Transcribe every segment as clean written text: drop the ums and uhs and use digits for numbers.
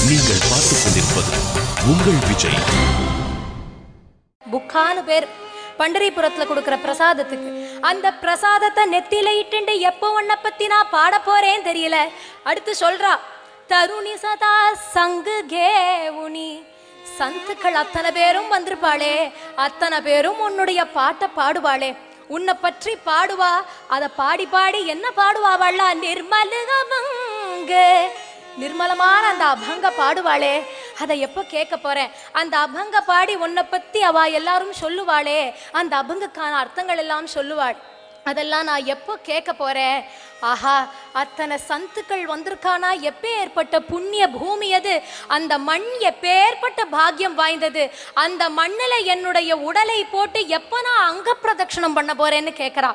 நீங்கள் பார்த்துக் கொண்டிருப்பது உங்கள் விஜய். புக்கானு பேர் பண்டரிபுரத்துல கொடுக்கிற பிரசாதத்துக்கு. அந்த பிரசாதத்தை நெத்தியில இட்டு எப்போ உன்னை பத்தி நான் பாட போறேன்னு தெரியல. அடுத்து சொல்றா, தருணி சதா சங்கு கேவுனி. சந்துக்கள் அத்தனை பேரும் வந்திருப்பாளே, அத்தனை பேரும் உன்னுடைய பாட்டை பாடுவாளே, உன்னை பற்றி பாடுவா. அதை பாடி பாடி என்ன பாடுவாள்ல, நிர்மலமான அந்த அபங்க பாடுவாளே. அதை எப்போ கேட்க போறேன்? அந்த அபங்க பாடி உன்னை பத்தி அவ எல்லாரும் சொல்லுவாளே, அந்த அபங்குக்கான அர்த்தங்கள் எல்லாம் சொல்லுவாள். அதெல்லாம் நான் எப்போ கேட்க போறேன்? ஆஹா, அத்தனை சந்துக்கள் வந்திருக்கானா, எப்பேற்பட்ட புண்ணிய பூமி அது, அந்த மண் எப்பேற்பட்ட பாக்கியம் வாய்ந்தது. அந்த மண்ணில் என்னுடைய உடலை போட்டு எப்போ நான் அங்க பிரதட்சணம் பண்ண போறேன்னு கேட்குறா.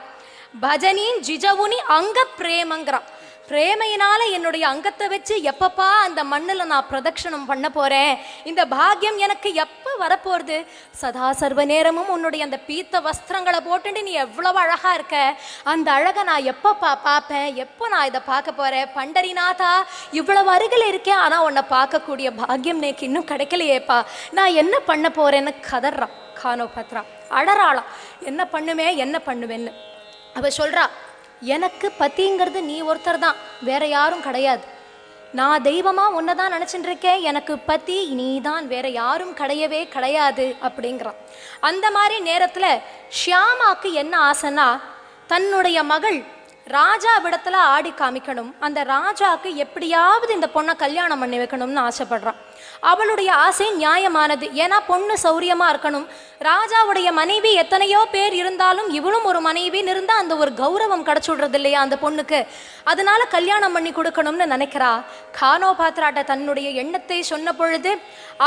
பஜனின் ஜிஜவுனி அங்க பிரேமங்கிறா. பிரேமையினால என்னுடைய அங்கத்தை வச்சு எப்பப்பா அந்த மண்ணில் நான் பிரதட்சணம் பண்ண போறேன்? இந்த பாக்கியம் எனக்கு எப்போ வரப்போறது? சதா சர்வ நேரமும் உன்னுடைய அந்த பீத்த வஸ்திரங்களை போட்டுட்டு நீ எவ்வளவு அழகா இருக்க. அந்த அழகை நான் எப்போ பார்ப்பேன்? எப்போ நான் இதை பார்க்க போறேன்? பண்டரிநாதா, இவ்வளவு அருகில் இருக்கேன், ஆனா உன்னை பார்க்கக்கூடிய பாக்கியம் எனக்கு இன்னும் கிடைக்கலையேப்பா. நான் என்ன பண்ண போறேன்னு கதறான். கானோபத்ரா அடறாளாம், என்ன பண்ணுவேன்னு. அவ சொல்றா, எனக்கு பத்திங்கிறது நீ ஒருத்தர் தான், வேற யாரும் கிடையாது. நான் தெய்வமா உன்னதான் நினைச்சுட்டு இருக்கேன், எனக்கு பத்தி நீ தான், வேற யாரும் கிடையவே கிடையாது அப்படிங்கிறான். அந்த மாதிரி நேரத்துல ஷியாமாக்கு என்ன ஆசைன்னா, தன்னுடைய மகள் ராஜாவிடத்துல ஆடி காமிக்கணும், அந்த ராஜாவுக்கு எப்படியாவது இந்த பொண்ணை கல்யாணம் பண்ணி வைக்கணும்னு ஆசைப்படுறான். அவளுடைய ஆசை நியாயமானது. ஏன்னா பொண்ணு சௌரியமா இருக்கணும். ராஜாவுடைய மனைவி எத்தனையோ பேர் இருந்தாலும் இவளும் ஒரு மனைவின்னு இருந்தா அந்த ஒரு கௌரவம் கிடைச்சுடுறது இல்லையா அந்த பொண்ணுக்கு. அதனால கல்யாணம் பண்ணி கொடுக்கணும்னு நினைக்கிறா. கானோபாத்ராட்ட தன்னுடைய எண்ணத்தை சொன்ன பொழுது,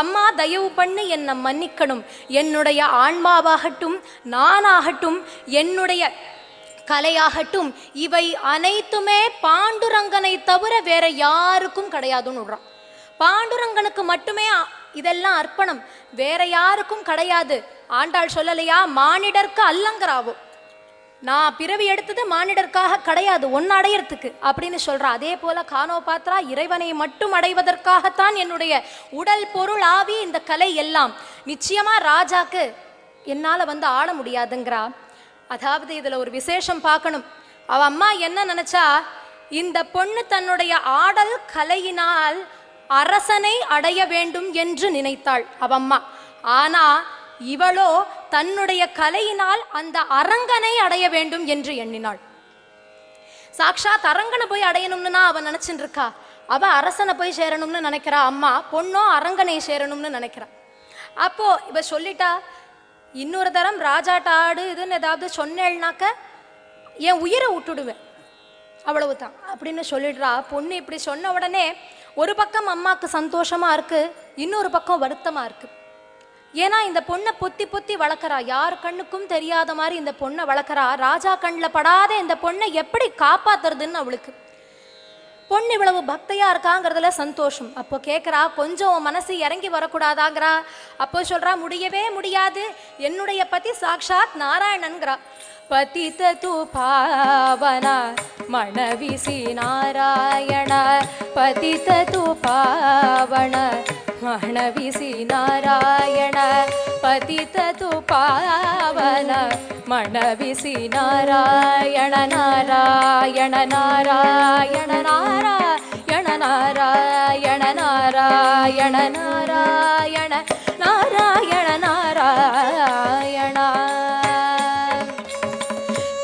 அம்மா தயவு பண்ணி என்னை மன்னிக்கணும், என்னுடைய ஆன்மாவாகட்டும் நானாகட்டும் என்னுடைய கலையாகட்டும் இவை அனைத்துமே பாண்டுரங்கனை தவிர வேற யாருக்கும் கிடையாதுன்னு விடுறான். பாண்டுரங்கனுக்கு மட்டுமே இதெல்லாம் அர்ப்பணம், வேற யாருக்கும் கிடையாது. ஆண்டாள் சொல்லலையா, மானிடர்க்கு அல்லங்கிறாவோ, நான் பிறவி எடுத்தது மானிடர்க்காக கிடையாது, ஒன்னு அடையறதுக்கு அப்படின்னு சொல்றா. அதே போல கானோபாத்ரா இறைவனை மட்டும் அடைவதற்காகத்தான் என்னுடைய உடல் பொருள் ஆவி இந்த கலை எல்லாம். நிச்சயமா ராஜாக்கு என்னால ஆட முடியாதுங்கிறா. அதாவது இதுல ஒரு விசேஷம் பார்க்கணும். அவ அம்மா என்ன நினைச்சா, இந்த பொண்ணு தன்னுடைய ஆடல் கலையினால் அரசனை அடைய வேண்டும் என்று நினைத்தாள் அவ அம்மா. ஆனா இவளோ தன்னுடைய கலையினால் அந்த அரங்கனை அடைய வேண்டும் என்று எண்ணினாள். சாக்ஷாத் அரங்கனை போய் அடையணும்னு அவ நினைச்சுட்டு இருக்கா. அவ அரசனை போய் சேரணும்னு நினைக்கிறா அம்மா, பொண்ணோ அரங்கனை சேரணும்னு நினைக்கிறா. அப்போ இவ சொல்லிட்டா, இன்னொரு தரம் ராஜாட்ட ஆடு இதுன்னு ஏதாவது சொன்னேன்னாக்க என் உயிரை விட்டுடுவேன், அவ்வளவுதான் அப்படின்னு சொல்லிடுறா. பொண்ணு இப்படி சொன்ன உடனே ஒரு பக்கம் அம்மாவுக்கு சந்தோஷமா இருக்கு, இன்னொரு பக்கம் வருத்தமா இருக்கு. ஏன்னா இந்த பொண்ணை பொத்தி பொத்தி வளர்க்குறா, யார் கண்ணுக்கும் தெரியாத மாதிரி இந்த பொண்ணை வளர்க்குறா. ராஜா கண்ணில் படாத இந்த பொண்ணை எப்படி காப்பாத்துறதுன்னு அவளுக்கு. பொண்ணு இவ்வளவு பக்தையா இருக்காங்கிறதுல சந்தோஷம். அப்போ கேட்குறா, கொஞ்சம் மனசு இறங்கி வரக்கூடாதாங்கிறா. அப்போ சொல்றா, முடியவே முடியாது, என்னுடைய பதி சாக்ஷாத் நாராயணன்கிறா. பதித து பாவன மணவிசி நாராயண, பதித து பாவன மணவிசி நாராயண, பதித து பாவன மணவிசி நாராயண, நாராயண நாராயண நாராயண நாராயண நாராயண நாராயண நாராயண நாராயண.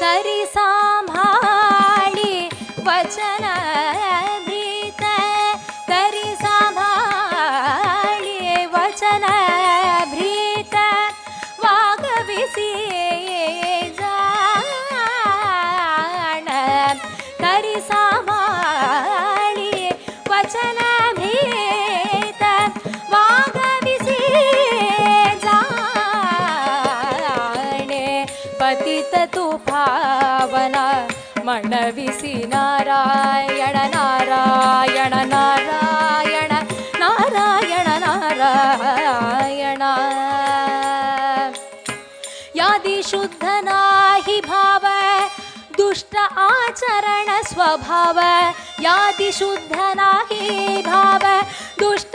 तरी सांभाळी वचन भीत, तरी सांभाळी वचन भीत, वागविसी जाण, तरी सांभाळी वचन भीत, वागविसी जाण, पतित तू भावना मणविसी नारायण नारायण नारायण नारायण नारायण. यादी शुद्ध नाही भाव दुष्ट आचरण स्वभाव, यादी शुद्ध नाही भाव दुष्ट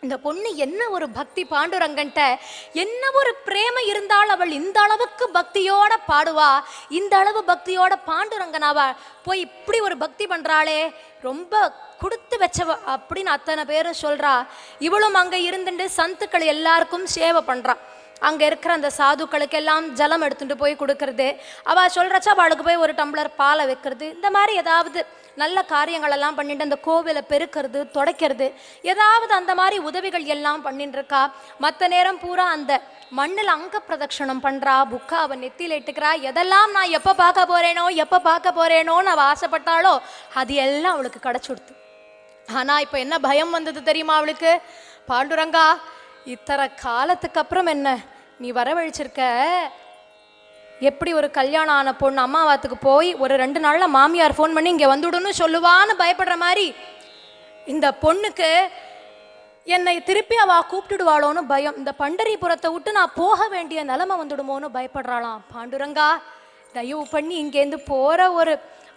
இந்த பொண்ணு என்ன ஒரு பக்தி பாண்டுரங்கன்ட்ட, என்ன ஒரு பிரேம இருந்தால் அவள் இந்த அளவுக்கு பக்தியோட பாடுவா, இந்த அளவு பக்தியோட பாண்டுரங்கனாவா, போய் இப்படி ஒரு பக்தி பண்றாளே, ரொம்ப கொடுத்து வச்சவ அப்படின்னு அத்தனை பேரும் சொல்றா. இவளும் அங்க இருந்துட்டு சந்துக்கள் எல்லாருக்கும் சேவை பண்றா. அங்கே இருக்கிற அந்த சாதுக்களுக்கு எல்லாம் ஜலம் எடுத்துட்டு போய் கொடுக்கறது, அவள் சொல்கிறச்சா அவளுக்கு போய் ஒரு டம்ளர் பாலை வைக்கிறது, இந்த மாதிரி ஏதாவது நல்ல காரியங்கள் எல்லாம் பண்ணிட்டு அந்த கோவிலை பெருக்கிறது, துடைக்கிறது, ஏதாவது அந்த மாதிரி உதவிகள் எல்லாம் பண்ணிட்டு இருக்கா. மற்ற நேரம் பூரா அந்த மண்ணில் அங்க பிரதட்சணம் பண்ணுறா, புக்கா அவன் நெத்தியில் இட்டுக்கிறா. எதெல்லாம் நான் எப்போ பார்க்க போறேனோன்னு அவள் ஆசைப்பட்டாலோ அது எல்லாம் அவளுக்கு கிடச்சுடுத்து. ஆனால் இப்போ என்ன பயம் வந்தது தெரியுமா அவளுக்கு? பாண்டுரங்கா, இத்தனை காலத்துக்கு அப்புறம் என்ன நீ வரவழைச்சிருக்க, எப்படி ஒரு கல்யாணம் ஆன பொண்ணு அம்மாவாத்துக்கு போய் ஒரு 2 நாள்ல மாமியார் ஃபோன் பண்ணி இங்கே வந்துடுன்னு சொல்லுவான்னு பயப்படுற மாதிரி இந்த பொண்ணுக்கு என்னை திருப்பி அவ கூப்பிட்டுடுவாளோன்னு பயம். இந்த பண்டரிபுரத்தை விட்டு நான் போக வேண்டிய நிலைமை வந்துடுமோன்னு பயப்படுறாளாம். பாண்டுரங்கா, தயவு பண்ணி இங்கேருந்து போற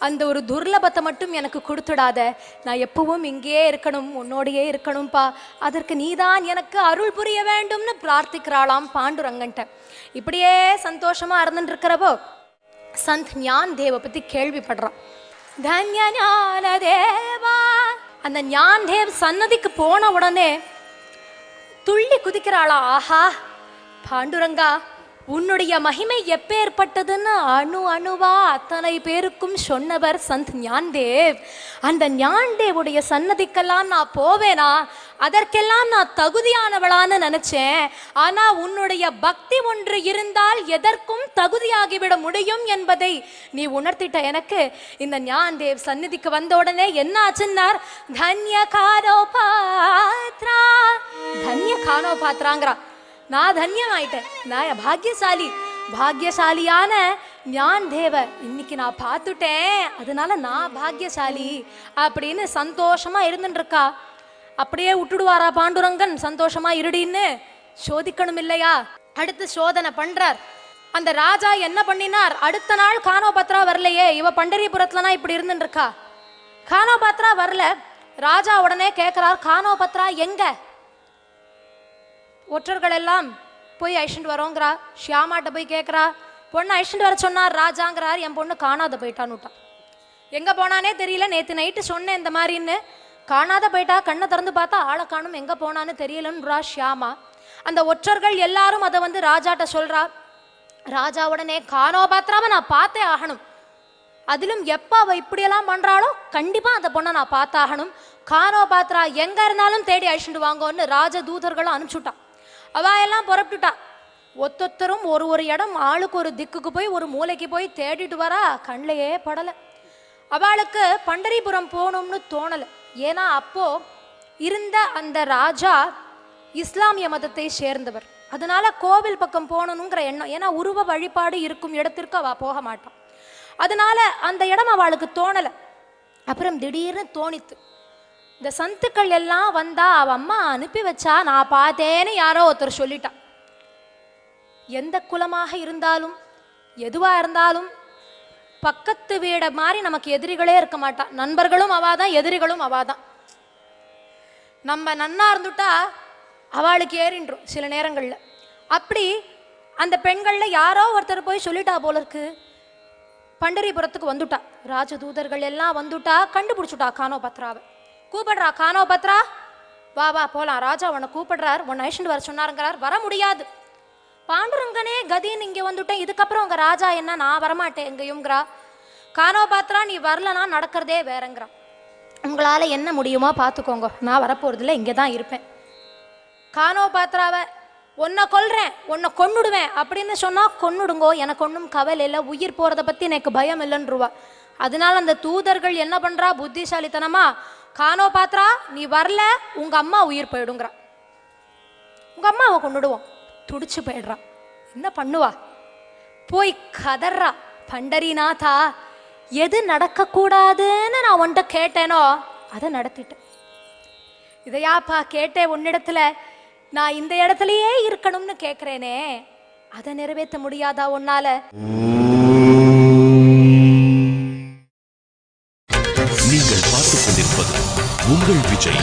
அந்த ஒரு துர்லபத்தை மட்டும் எனக்கு கொடுத்துடாத, நான் எப்பவும் இங்கேயே இருக்கணும், உன்னோடையே இருக்கணும்ப்பா, அதற்கு நீதான் எனக்கு அருள் புரிய வேண்டும்னு பிரார்த்திக்கிறாளாம் பாண்டுரங்கன்ட்ட. இப்படியே சந்தோஷமா இருந்துட்டு இருக்கிறப்போ சந்த் ஞான் தேவை பத்தி கேள்விப்படுறான். தன்ய ஞான தேவா, அந்த ஞான் தேவ் சன்னதிக்கு போன உடனே துள்ளி குதிக்கிறாளா. ஆஹா பாண்டுரங்கா, உன்னுடைய மகிமை எப்பேற்பட்டதுன்னு அணுவா அத்தனை பேருக்கும் சொன்னவர் சந்த் ஞான்தேவ். அந்த ஞான்தேவுடைய சன்னதிக்கெல்லாம் நான் போவேனா, அதற்கெல்லாம் நான் தகுதியானவளான்னு நினைச்சேன். ஆனா உன்னுடைய பக்தி ஒன்று இருந்தால் எதற்கும் தகுதியாகிவிட முடியும் என்பதை நீ உணர்த்திட்ட எனக்கு. இந்த ஞான்தேவ் சந்நிதிக்கு வந்த உடனே என்ன ஆச்சுன்னார், தன்ய கானோ பாத்ரா, தன்ய கானோ பாத்ராங்கிறா. நான் தன்யமாயிட்டேன், நான் பாக்யசாலியான ஞான் தேவ இன்னைக்கு நான் பார்த்துட்டேன், அதனால நான் பாக்யசாலி அப்படின்னு சந்தோஷமா இருந்துட்டு இருக்கா. அப்படியே விட்டுடுவாரா பாண்டுரங்கன் சந்தோஷமா இருடின்னு? சோதிக்கணும் இல்லையா? அடுத்து சோதனை பண்றார். அந்த ராஜா என்ன பண்ணினார், அடுத்த நாள் கானோபத்ரா வரலையே, இவ பண்டரிபுரத்துலனா இப்படி இருந்துட்டு இருக்கா, கானோபத்ரா வரல. ராஜா உடனே கேட்கிறார், கானோபத்ரா எங்க? ஒற்றர்கள் எல்லாம் போய் அழிச்சுட்டு வரோங்கிறா. ஷியாமாட்ட போய் கேட்குறா, பொண்ணு அழிச்சுட்டு வர சொன்னார் ராஜாங்கிறார், என் பொண்ணு காணாத போயிட்டான்னு விட்டான். எங்கே போனானே தெரியல, நேற்று நைட்டு சொன்னேன் இந்த மாதிரின்னு, காணாத போயிட்டா. கண்ணை திறந்து பார்த்தா ஆளை காணும், எங்கே போனான்னு தெரியலன்றா ஷியாமா. அந்த ஒற்றர்கள் எல்லாரும் அதை ராஜாட்ட சொல்றா. ராஜா உடனே கானோபாத்ராவை நான் பார்த்தே ஆகணும், அதிலும் எப்போ அவள் இப்படியெல்லாம் பண்ணுறாளோ கண்டிப்பாக அந்த பொண்ணை நான் பார்த்தாகணும், கானோபாத்ரா எங்கே இருந்தாலும் தேடி அழிச்சுட்டு வாங்கன்னு ராஜதூதர்களும் அனுப்பிச்சுட்டான். அவள் எல்லாம் புறப்பட்டுட்டா. ஒத்தொத்தரும் ஒரு இடம் ஆளுக்கு ஒரு திக்குக்கு போய் ஒரு மூளைக்கு போய் தேடிட்டு வரா. கண்ணிலேயே படலை. அவளுக்கு பண்டரிபுரம் போகணும்னு தோணலை. ஏன்னா அப்போ இருந்த அந்த ராஜா இஸ்லாமிய மதத்தை சேர்ந்தவர், அதனால கோவில் பக்கம் போகணுங்கிற எண்ணம், ஏன்னா உருவ வழிபாடு இருக்கும் இடத்திற்கு அவள் போக மாட்டான், அதனால அந்த இடம் அவளுக்கு தோணலை. அப்புறம் திடீர்னு தோணித்து, இந்த சந்துக்கள் எல்லாம் வந்தா அவ அம்மா அனுப்பி வச்சா நான் பார்த்தேன்னு யாரோ ஒருத்தர் சொல்லிட்டான். எந்த குலமாக இருந்தாலும் எதுவா இருந்தாலும் பக்கத்து வீட மாதிரி நமக்கு எதிரிகளே இருக்க மாட்டான். நண்பர்களும் அவாதான், எதிரிகளும் அவாதான். நம்ம நன்னா இருந்துட்டா அவளுக்கு ஏறின்றோம் சில நேரங்கள்ல. அப்படி அந்த பெண்கள்ல யாரோ ஒருத்தர் போய் சொல்லிட்டா போல இருக்கு. பண்டரிபுரத்துக்கு வந்துட்டா, ராஜதூதர்கள் எல்லாம் வந்துட்டா, கண்டுபிடிச்சுட்டா கானோபத்ராவை. கூப்பிடுறா, கானோபத்ரா வா வா போலாம், ராஜா உன்னை கூப்பிடுறார், உன்னை அழிச்சுட்டு வர சொன்னாருங்கிறார். வர முடியாது பாண்டுரங்கனே, கதின்னு இங்கே வந்துட்டேன், இதுக்கப்புறம் உங்க ராஜா என்ன, நான் வரமாட்டேன் எங்கேயும்ங்கிறா. கானோபாத்ரா நீ வரலன்னா நடக்கிறதே வேறங்கிறா. உங்களால் என்ன முடியுமோ பார்த்துக்கோங்க, நான் வரப்போறதில்ல, இங்கே தான் இருப்பேன். கானோபாத்ராவை உன்னை கொல்றேன், உன்னை கொன்னுடுவேன் அப்படின்னு சொன்னா கொன்னுடுங்கோ, எனக்கு ஒன்றும் கவலை இல்லை, உயிர் போறதை பத்தி எனக்கு பயம் இல்லைன்றுவா. அதனால அந்த தூதர்கள் என்ன பண்றா, புத்திசாலித்தனமா, கானோபாத்ரா நீ வரல உங்க அம்மா உயிர் போயிடுங்கிறா. உங்க அம்மாவை கொண்டுடுவோம். துடிச்சு போயிடுறா. என்ன பண்ணுவா, போய் கதறா, பண்டரிநாதா எது நடக்கக்கூடாதுன்னு நான் உன்கிட்ட கேட்டேனோ அதை நடத்திட்டேன். இதையாப்பா கேட்டேன் உன்னிடத்துல, நான் இந்த இடத்துலயே இருக்கணும்னு கேட்கிறேனே, அதை நிறைவேற்ற முடியாதா உன்னால? நீங்கள் பார்த்துக் கொண்டிருப்பது உங்கள் விஜய்.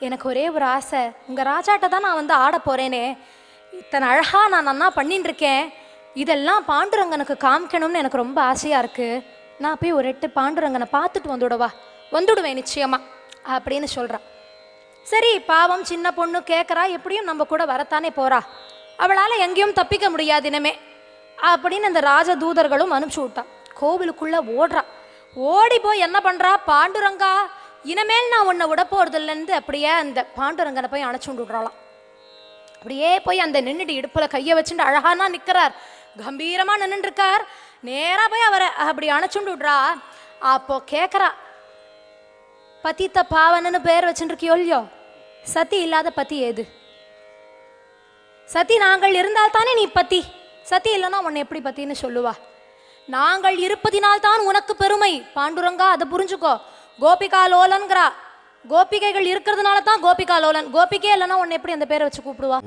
எனக்கு ஒரே ஒரு ஆசை, உங்கள் ராஜாட்ட தான் நான் வந்து ஆட போகிறேனே, இத்தனை அழகாக நான் நன்னா பண்ணின்னு இருக்கேன், இதெல்லாம் பாண்டுரங்கனுக்கு காமிக்கணும்னு எனக்கு ரொம்ப ஆசையாக இருக்குது. நான் போய் ஒரு 8 பாண்டுரங்கனை பார்த்துட்டு வந்துடுவேன் நிச்சயமா அப்படின்னு சொல்கிறான். சரி, பாவம் சின்ன பொண்ணு கேட்குறா, எப்படியும் நம்ம கூட வரத்தானே போகிறா, அவளால் எங்கேயும் தப்பிக்க முடியாது இனிமே அப்படின்னு அந்த ராஜதூதர்களும் அனுப்பிச்சு விட்டான். கோவிலுக்குள்ளே ஓடுறா. ஓடி போய் என்ன பண்ணுறா, பாண்டுரங்கா இனிமேல் நான் உன்னை விட போகிறதில்லன்னு அப்படியே அந்த பாண்டுரங்கனை போய் அணைச்சுண்டு விட்றாளாம். அப்படியே போய் அந்த நின்றுட்டு இடுப்பில் கையை வச்சுட்டு அழகானா நிற்கிறார், கம்பீரமாக நின்றுருக்கார். நேராக போய் அவரை அப்படி அணைச்சுண்டு விட்றா. அப்போ கேட்குறா, பத்தித்த பாவனன்னு பேர் வச்சுருக்கியோ இல்லையோ, சதி இல்லாத பத்தி ஏது? சதி நாங்கள் இருந்தால் தானே நீ பத்தி, சதி இல்லைன்னா உன்னை எப்படி பத்தின்னு சொல்லுவா? நாங்கள் இருப்பதினால் தான் உனக்கு பெருமை பாண்டுரங்கா, அதை புரிஞ்சுக்கோ. கோபிகா லோலன்கிறா, கோபிகைகள் இருக்கிறதுனால தான் கோபிகா லோலன், கோபிகே இல்லைன்னா உன்னை எப்படி அந்த பேரை வச்சு கூப்பிடுவா?